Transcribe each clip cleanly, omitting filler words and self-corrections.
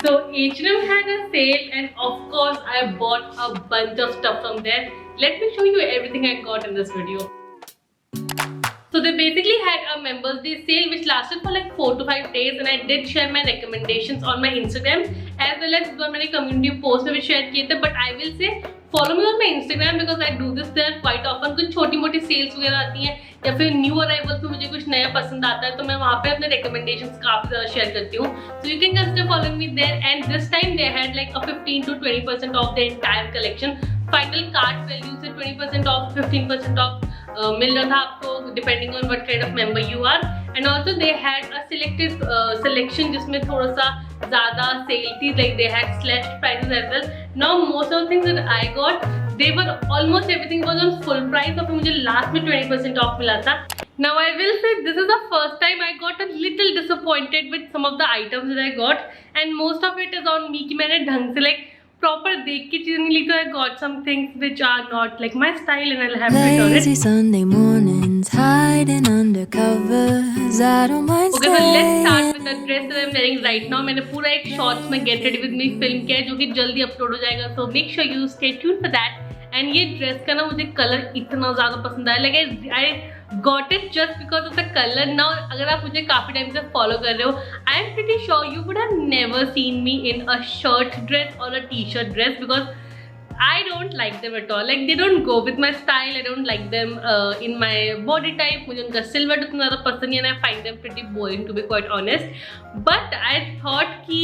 So H&M had a sale and of course I bought a bunch of stuff from there. Let me show you everything I got in this video. So they basically had a members day sale which lasted for like 4 to 5 days, and I did share my recommendations on my Instagram as well as on my community post में भी share किए थे. But I will say follow me on my Instagram because I do this there quite often. कुछ छोटी मोटी sales वगैरह आती हैं या फिर न्यू अराइवल्स में मुझे कुछ नया पसंद आता है तो मैं वहाँ पे अपने recommendations काफी ज़्यादा शेयर करती हूँ. So you can consider following me there. And this time they had like a 15 to 20% off the entire collection. Final cart value से 20% off, 15% off मिल रहा था आपको depending on what kind of member you are. And also they had a selected selection जिसमें थोड़ा सा ज़्यादा sale थी, like they had slashed prices as well. Now most of things that I got they were almost everything was on full price और फिर मुझे last में 20% of मिला था. Now I will say this is the first time I got a little disappointed with some of the items that I got, and most of it is on me कि मैंने ढंग से like proper देख के चीज़ नहीं ली तो I got some things which are not like my style and I'll have to return it. Lazy Sunday mornings, hiding under covers. I don't mind Okay, so let's start staying. with the dress that I'm wearing right now. मैंने पूरा एक shorts में Get Ready With Me film किया है जो कि जल्दी upload हो जाएगा, so make sure you stay tuned for that. And ये ड्रेस का ना मुझे कलर इतना ज़्यादा पसंद आया, like I got it just because of the color. Now अगर आप मुझे काफ़ी टाइम से फॉलो कर रहे हो, I am pretty sure you would have never seen me in a shirt dress or a t-shirt dress because I don't like them at all. Like they don't go with my style. I don't like them in my body type. मुझे उनका silhouette उतना ज़्यादा पसंद नहीं है. I find them pretty boring to be quite honest. But I thought कि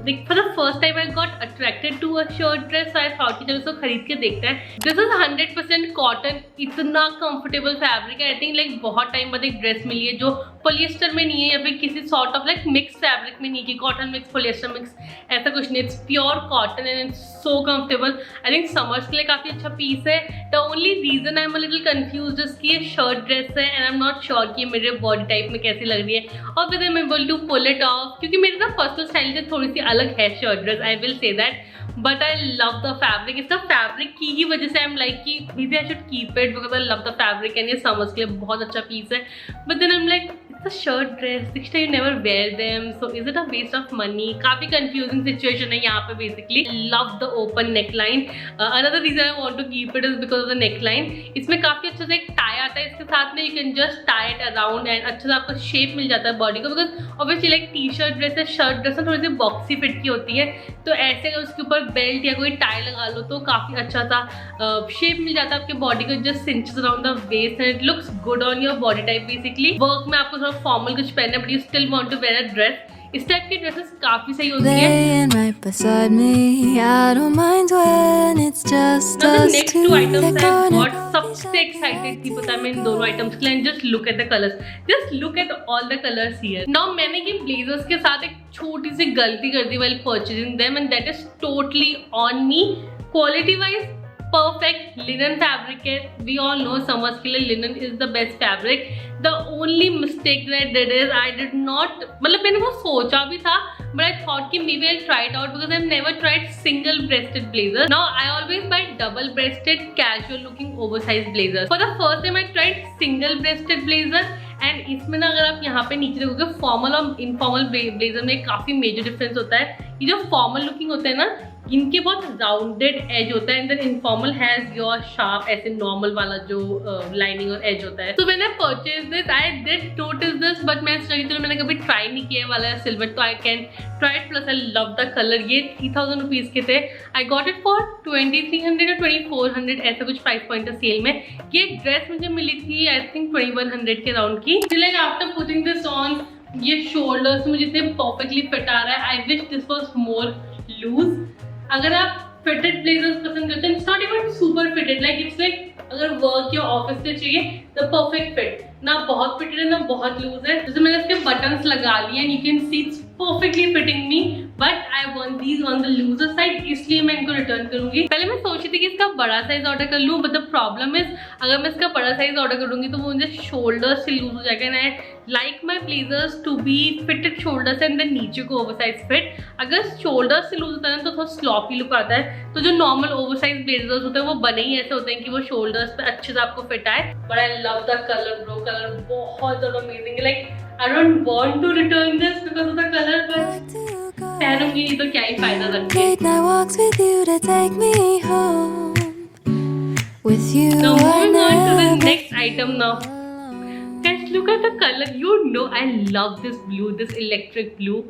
like for the first time I got attracted to a shirt dress. So I thought कि चलो इसको खरीद के देखते हैं. This is 100% cotton. इतना comfortable fabric है. I think like बहुत टाइम बाद एक ड्रेस मिली है जो पॉलिएस्टर में नहीं है या फिर किसी sort of like mix fabric में नहीं है कि कॉटन मिक्स पॉलिएस्टर मिक्स, ऐसा कुछ नहीं. It's pure cotton and it's so comfortable. I think summers के लिए काफ़ी अच्छा पीस है. The only reason I am a little confuse is कि ये शर्ट ड्रेस है and I am not sure कि मेरे बॉडी टाइप में कैसी लग रही है और with I am able to pull it off, क्योंकि मेरी ना पर्सनल स्टाइल से थोड़ी सी अलग है shirt dress. I will say that. But I love the fabric. इसका फैब्रिक की ही वजह से आई एम लाइक कि maybe I should keep it because I love the fabric and ये समर्स के लिए बहुत अच्छा पीस है. But then I am like it's a shirt dress, next time you never wear them, so is it a waste of money? काफी confusing situation है यहाँ पे basically. Love the open neckline. Another reason I want to keep it is because of the neckline. इसमें काफी अच्छा सा एक tie आता है इसके साथ में. You can just tie it around and अच्छा सा आपको shape मिल जाता है body को, because obviously like t-shirt dress है, shirt dress है थोड़ी सी boxy fit की होती है, तो ऐसे अगर उसके ऊपर बेल्ट या कोई टाई लगा लो तो काफी अच्छा सा शेप मिल जाता है आपके बॉडी को. Just cinches around the waist and it looks good on your body type basically. Work में आपको फॉर्मल कुछ पहनना but you still want to wear a dress. इस टाइप की ड्रेसेस काफी सही होती है. Laying right beside me, I don't mind when it's just Now the us next two. two items They're I gonna got, सबसे excited थी पता है मैं इन दोनों आइटम्स के लिए. Just look at the colours, just look at all the colours here. Now मैंने ये ब्लेजर्स के साथ एक छोटी सी गलती कर दी while purchasing them and that is totally on me. Quality wise perfect linen fabric है. वी ऑल नो समर्स के लिए linen is the best fabric. The only mistake that I did is I did not, मतलब मैंने वो सोचा भी था but I thought कि maybe I'll try it out because I've never tried single breasted blazers. Now I always buy double breasted casual looking oversized blazers. For the first time I tried single breasted blazer and इसमें ना अगर आप यहाँ पे नीचे देखोगे formal और informal blazer में काफ़ी मेजर डिफरेंस होता है. ये जो फॉर्मल लुकिंग होता है ना इनके बहुत राउंडेड एज होता है and then informal has your sharp ऐसे नॉर्मल वाला जो लाइनिंग और एज होता है. So when I purchase this I did notice this but मैं सोची चलो मैंने कभी ट्राई नहीं किया वाला सिल्वर तो I can try it. Plus I love the colour. ये 3000 रुपीज़ के थे. आई गॉट इट फॉर 2300 या 2400 ऐसा कुछ प्राइस पॉइंट है सेल में. ये ड्रेस मुझे मिली थी आई थिंक 2100 के राउंड की. Like after putting this on ये शोल्डर्स मुझे इतने परफेक्टली फिट आ रहा है. I wish this was more loose. अगर आप फिटेड ब्लेजर्स पसंद करते हैं it's not even super fitted, like it's like अगर वर्क या ऑफिस से चाहिए द परफेक्ट फिट. ना बहुत फिटेड है ना बहुत लूज है. जैसे मैंने इसके बटन्स लगा लिए and you can see it's perfectly fitting me but I want these on the loser side, इसलिए मैं इनको रिटर्न करूंगी. पहले मैं सोची थी कि इसका बड़ा साइज ऑर्डर कर लूँ बट द प्रॉब्लम इज अगर मैं इसका बड़ा साइज ऑर्डर करूंगी तो वो मुझे शोल्डर से लूज हो जाएगा. And I like my blazers to be fitted shoulder से एंड देन नीचे को ओवर साइज फिट. अगर शोल्डर से लूज होता है ना तो थोड़ा स्लॉपी लुक आता है. तो जो नॉर्मल ओवर साइज ब्लेजर्स होते हैं वो बने ही ऐसे होते हैं कि वो शोल्डर्स पे अच्छे से आपको फिट आए. But I love the colour bro. Colour बहुत ज़्यादा अमेजिंग है. Like I don't want to return this because of the color, but पहनूंगी नहीं तो क्या ही फायदा रख के। Late night walks with you to take me home. With you, Now moving on to the never next item now. Guys, look at the color. You know I love this blue, this electric blue.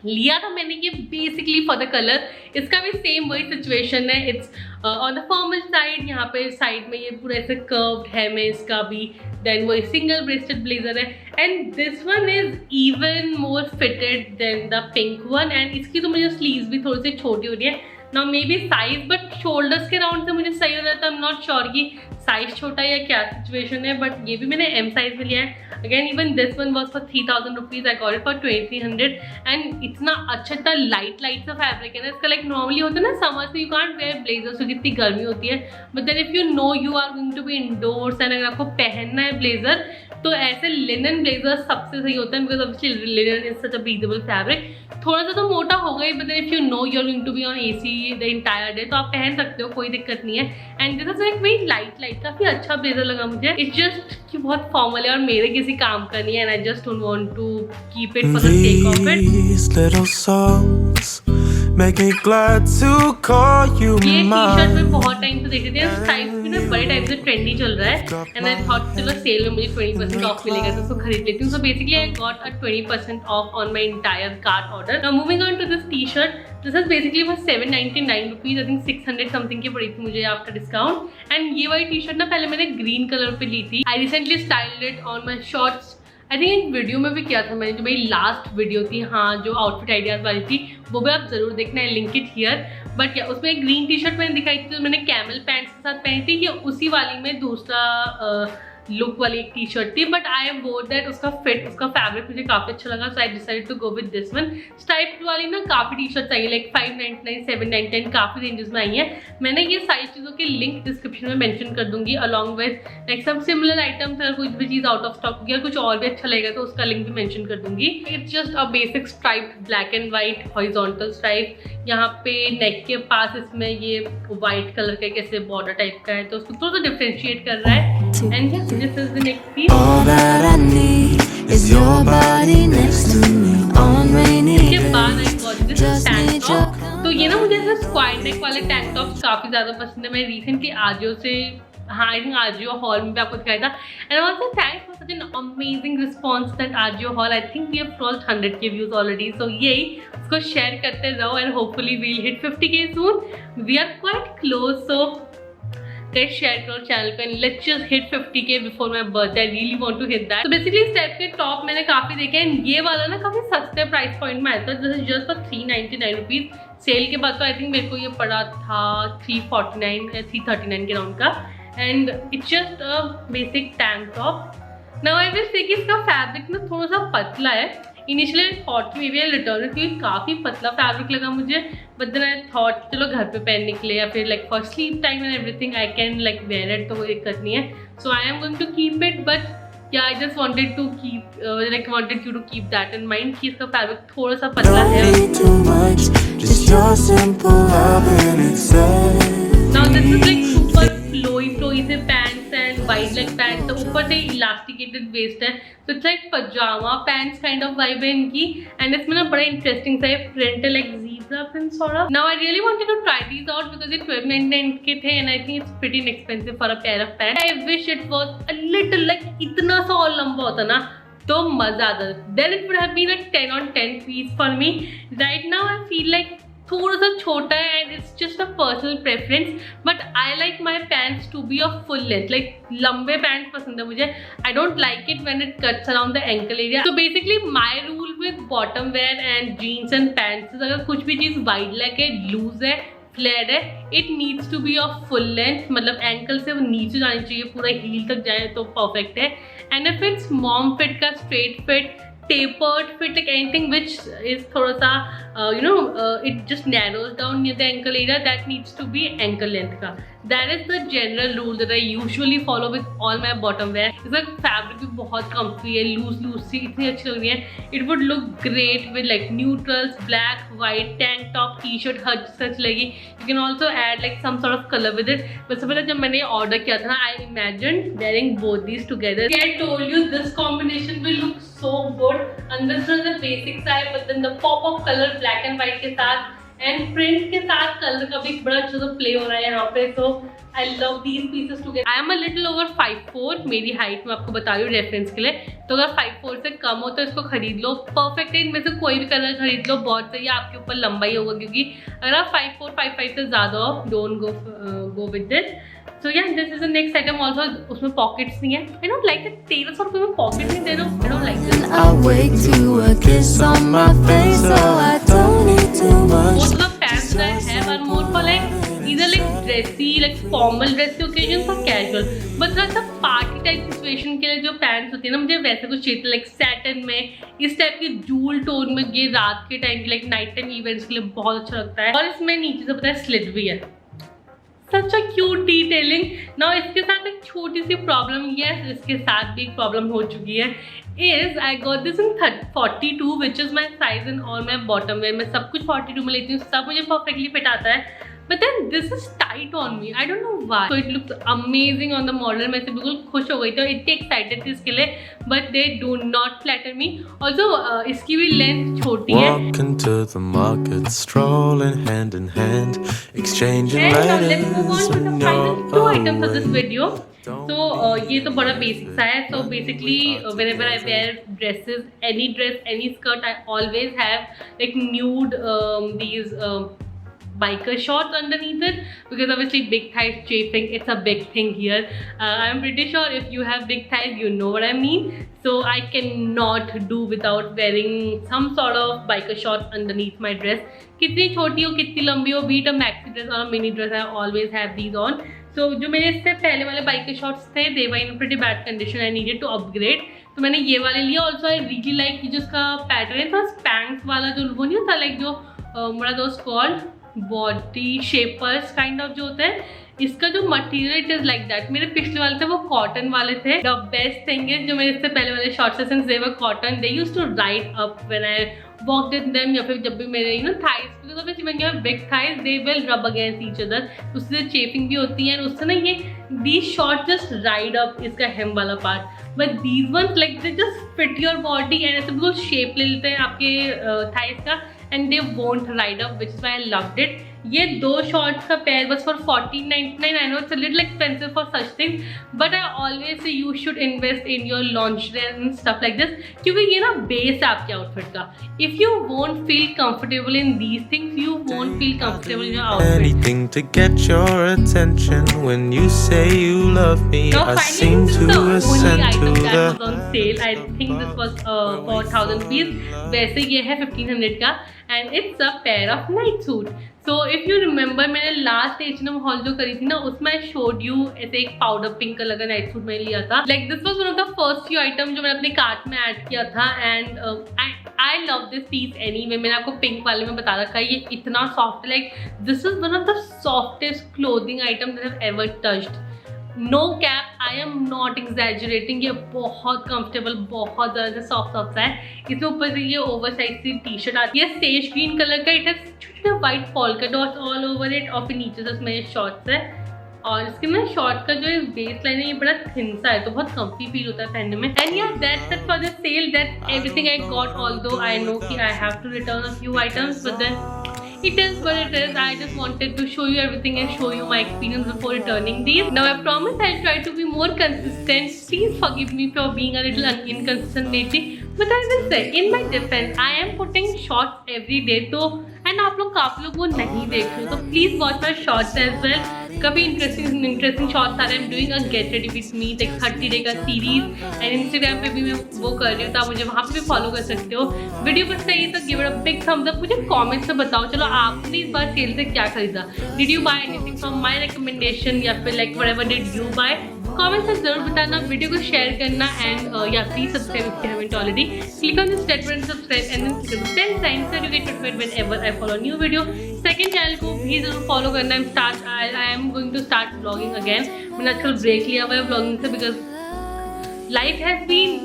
लिया था मैंने ये basically for the colour. इसका भी same वही situation है। It's on the formal side, यहाँ पे साइड में ये पूरा ऐसे कर्व्ड है में इसका भी। देन वही सिंगल ब्रेस्टेड ब्लेजर है and this one is even more fitted than the pink one. And इसकी तो मुझे स्लीव्स भी थोड़ी सी छोटी हो रही है ना, may be size, but shoulders के राउंड से मुझे सही हो रहा था। आई एम नॉट श्योर कि साइज छोटा है या क्या सिचुएशन है, बट ये भी मैंने एम साइज में लिया है। Again even this one was for 3000 rupees, I got it for 2300 and इतना अच्छा इतना लाइट सा फैब्रिक है ना इसका। लाइक नॉर्मली होता है ना समर्स में यू कांट वेयर ब्लेजर्स क्योंकि इतनी गर्मी होती है, but then if you know you are going to be indoors and अगर आपको पहनना है ब्लेजर तो ऐसे लिनन ब्लेजर सबसे सही होता है because obviously linen is such a breathable fabric. थोड़ा सा तो मोटा होगा ही, but then if you know you are going to be on AC the entire day तो आप पहन सकते हो, कोई दिक्कत नहीं है। And this is like very light काफी अच्छा ब्लेजर लगा मुझे। इट्स जस्ट कि बहुत फॉर्मल है और मेरे किसी काम का नहीं है and I just don't want to keep it for the sake of it. These little songs make me glad to call you ये टी-शर्ट mine. में बहुत टाइम से देख रही थी, साइज भी ना बड़े टाइम से ट्रेंडी चल रहा है एंड आई थॉट चलो सेल में मुझे 20% ऑफ मिलेगा तो उसको खरीद लेती हूँ। So basically I got a 20% off on my entire cart order. Now moving on to this T shirt, this is basically for 799 rupees, I think 600 something की पड़ी थी मुझे आफ्टर डिस्काउंट। एंड ये वाली टी शर्ट ना पहले मैंने green colour पे ली थी। I recently styled it on my shorts, I think एक वीडियो में भी किया था मैंने, जो मेरी लास्ट वीडियो थी, हाँ, जो आउटफिट आइडियाज वाली थी, वो भी आप जरूर देखना है, लिंक इट हियर। बट या उसमें एक ग्रीन टी शर्ट मैंने दिखाई थी, तो मैंने कैमल पैंट्स के साथ पहनी थी। ये उसी वाली में दूसरा लुक वाली एक टी शर्ट थी, बट आई वोर दैट, उसका फिट, उसका फैब्रिक मुझे काफ़ी अच्छा लगा, so I decide to go with this one. Stripe वाली ना काफ़ी टी शर्ट्स आई है, लाइक 599, 799 काफ़ी रेंजेस में आई है। मैंने ये सारी चीज़ों के लिंक डिस्क्रिप्शन में मेंशन कर दूंगी अलॉन्ग विद लाइक सब सिमिलर आइटम्स। अगर कुछ भी चीज़ आउट ऑफ स्टॉक होगी या कुछ और भी अच्छा लगेगा तो उसका लिंक भी मेंशन कर दूंगी। It's just a basic stripe black and white horizontal stripe, यहाँ पे नेक के पास इसमें ये वाइट कलर का कैसे बॉर्डर टाइप का है तो उसको थोड़ा सा डिफ्रेंशिएट कर रहा है। And this is the next piece. all that I need is your body next to me on rainy इसके बाद आई days. Got this tank top. तो ये ना मुझे ऐसे स्क्वायर नेक वाले टैंक टॉप्स काफ़ी ज़्यादा पसंद है। मैं रिसेंटली आजियो से, हाँ, आई थिंक आजियो हॉल में भी आपको दिखाया था and also thanks for such an amazing response that Ajio haul. I think we have crossed 100K views already, so यही उसको शेयर करते रहो and hopefully we'll hit 50K soon. We are quite close, so share करो channel पे, let's just hit 50K before my birthday. I really want to hit that. तो basically इस type के top मैंने काफी देखे हैं। ये वाला ना काफी सस्ते प्राइस पॉइंट में आया था, this is just for 399 rupees. Sale के बाद तो आई थिंक मेरे को ये पड़ा था 349 या 339 के राउंड का। And it's just a basic tank top. Now I will say कि इसका फैब्रिक ना थोड़ा सा पतला है। Initially thought maybe I return क्योंकि काफ़ी पतला फैब्रिक लगा मुझे, बट देन आई थॉट चलो घर पे पहनने के लिए या फिर like for sleep time and everything I can like wear it, तो कोई दिक्कत नहीं है। So I am going to keep it, but या I just wanted to keep like wanted you to keep that in mind कि इसका fabric थोड़ा सा पतला है। Don't need too much, just your simple love and it says now this is like super flowy से pants and wide leg pants, तो ऊपर से इलास्टिकेटेड वेस्ट है, तो it's like pyjama pants kind of vibe है इनकी। And इसमें ना बड़ा इंटरेस्टिंग सा प्रिंट है, like zebra print sort of. Now I really wanted to try these out because ये 1299 के थे and I think it's pretty inexpensive for a pair of pants. I wish it was a little like इतना सा और लंबा होता ना तो मजा आता, then it would have been a 10 on 10 piece for me. Right now I feel like थोड़ा सा छोटा है and it's just a personal preference, but I like my pants to be of full length, like लंबे pants पसंद है मुझे। I don't like it when it cuts around the ankle area. तो basically my rule with bottom wear and jeans and pants, अगर कुछ भी चीज़ wide leg है, लूज है, फ्लेड है, it needs to be of full length, मतलब ankle से नीचे जानी चाहिए, पूरा हील तक जाए तो परफेक्ट है। And if it's mom fit का straight fit, tapered fit, like anything which is thoda sa it just narrows down near the ankle area, that needs to be ankle length ka. That is the general rule that I usually follow with all my bottom wear. इसका fabric भी बहुत comfy है, loose सी इतनी अच्छी लग रही है। It would look great with like neutrals, black, white, tank top, t-shirt, हर चीज़ अच्छी लगी। You can also add like some sort of color with it. वैसे पहले जब मैंने ऑर्डर किया था ना, I imagined wearing both these together. I told you this combination will look so good. अंदर से बेसिक्स आए, but then the pop of color black and white के साथ एंड प्रिंट के साथ कलर का भी बड़ा अच्छा सा प्ले हो रहा है यहाँ पे. So I love these pieces together. I am a little over 5'4", मेरी हाइट मैं आपको बता रही हूँ रेफरेंस के लिए. तो अगर 5'4" से कम हो तो इसको खरीद लो. परफेक्ट है, इनमें से कोई भी कलर खरीद लो, बहुत सही है. आपके ऊपर लंबाई होगा, क्योंकि अगर आप 5'4", 5'5" से ज़्यादा हो, don't go with this. So yeah, this is the next item also. उसमें pockets नहीं है. I don't like that. 1300 रुपये में pocket नहीं दे रहे. I don't like this. I wake to a kiss on my face, so I don't need too much. Most of the pants that I have are more for like either like dressy, like formal dressy occasions or casual. But थोड़ा सा party type situation के लिए जो pants होती है ना, मुझे वैसे कुछ चाहिए, like satin में, इस टाइप की jewel tone में, ये रात के टाइम के like night time events के लिए बहुत अच्छा लगता है. और इसमें नीचे से पता है slit भी है. सच अ क्यूट डिटेलिंग. नाउ इसके साथ एक छोटी सी प्रॉब्लम, यस इसके साथ भी एक प्रॉब्लम हो चुकी है, is I got this in 42 which is my size in all my bottom wear. मैं सब कुछ 42 में लेती हूँ, सब मुझे परफेक्टली फिट आता है. But then this is tight on me, I don't know why. So it looks amazing on the model. मैं बिल्कुल खुश हो गई थी और इतनी एक्साइटेड थी इसके लिए, but they do not flatter me. Also इसकी भी लेंथ छोटी है. Walking to the market, strolling hand in hand, exchanging And now let's letters move on to the when final two you're items of this away. video. So ये तो बड़ा basic सा है. So basically whenever I wear dresses, any dress, any skirt, I always have like nude these biker shorts underneath it, because obviously big thighs chafing, it's a big thing here. I'm pretty sure if you have big thighs, you know what I mean. So I cannot do without wearing some sort of biker shorts underneath my dress. कितनी छोटी हो, कितनी लंबी हो, be it a maxi dress or a mini dress, I always have these on. So जो मेरे इससे पहले वाले biker shorts थे, they were in pretty bad condition. I needed to upgrade. तो मैंने ये वाले लिया. ऑल्सो आई रियली लाइक कि जो इसका पैटर्न है, थोड़ा स्पैंक्स वाला, जो वो नहीं होता लाइक जो मेरा दोस्त called body shapers kind of जो होता है, इसका जो material it is like that. मेरे पिछले वाले थे वो कॉटन वाले थे. द बेस्ट थिंग इज जो मेरे इससे पहले वाले शॉर्ट्स है, since they were cotton, they used to ride up when I walked in them, या फिर जब भी मेरे thighs, because obviously when you have big thighs they will rub against each other, उससे चेपिंग भी होती है. उससे ना ये these short just ride up इसका हेम वाला part. But these ones like they just fit your body and ऐसे बिल्कुल शेप ले लेते हैं आपके थाइस का, and they won't ride up, which is why I loved it. ये दो शॉर्ट्स का पेयर बस for 14.99. I know it's a little expensive for such things, but I always say you should invest in your lingerie and stuff like this, क्योंकि ये ना base है आपके outfit का. If you won't feel comfortable in these things, you won't feel comfortable in your outfit. Anything to get your attention when you say you love me. Now I finally, seem this is to the only ascend item to that the was on sale. I think this was for 1000 rupees. वैसे ये है 1500 का, and it's a pair of night suit. So if you remember, मैंने last H&M hall जो करी थी ना, उसमें I showed you ऐसे एक पाउडर पिंक कलर का नाइट सूट मैंने लिया था. Like this was one of the first few items जो मैंने अपने कार्ट में ऐड किया था, and I love this piece anyway. मैंने आपको पिंक वाले में बता रखा है, ये इतना सॉफ्ट है. Like this is one of the softest clothing item that I have ever touched. No cap, I am not exaggerating. ये बहुत कंफर्टेबल, बहुत ज़्यादा सॉफ्ट है. इसके ऊपर से ये ओवर साइज सी टी शर्ट आती है सेज ग्रीन कलर का. इट हैज छोटे white polka dots all over it, और फिर नीचे से उसमें ये शॉर्ट्स है. और इसके ना शॉर्ट का जो बेस लाइन है ये बड़ा थिन सा है, तो बहुत कंफी फील होता है पहनने में. एंड या that's it for the sale. That's everything I got, although I know कि I have to return a few items, but then it is what it is. I just wanted to show you everything and show you my experience before returning these. Now I promise I'll try to be more consistent. Please forgive me for being a little inconsistent lately. But I will say, in my defense, I am putting shorts every day. So, and आप लोग वो नहीं देख रहे हो, तो please watch my shorts as well. काफ़ी interesting shorts आ रहे हैं. Doing a get ready with me, like 30 day का सीरीज, एंड इंस्टाग्राम पे भी मैं वो कर रही हूँ, तो आप मुझे वहाँ पे भी फॉलो कर सकते हो. वीडियो पसंद आई तो give it a big thumbs up. मुझे कमेंट्स में बताओ, चलो आपने इस बार सेल से क्या खरीदा. Did you buy anything from my recommendation, या फिर like whatever did you buy. Comments में जरूर बताना, वीडियो को शेयर करना, एंड या please subscribe if you haven't already. Click on this red button subscribe and then click on the bell sign so you get notified whenever I follow new video. Second channel को भी जरूर follow करना. I am going to start vlogging again. मैंने आजकल break लिया हुआ है vlogging से, because life has been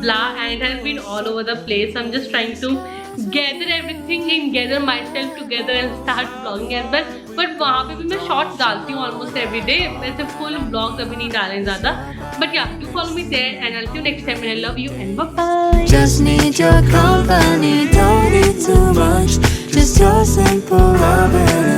blah and it has been all over the place. I'm just trying to gather everything and gather myself together and start vlogging as well. But वहाँ पे भी मैं shorts डालती हूँ almost every day. वैसे full vlogs अभी नहीं डाले ज़्यादा. But yeah, do follow me there and I'll see you next time and I love you and bye bye. Just need your company, don't need too much. Just your simple love and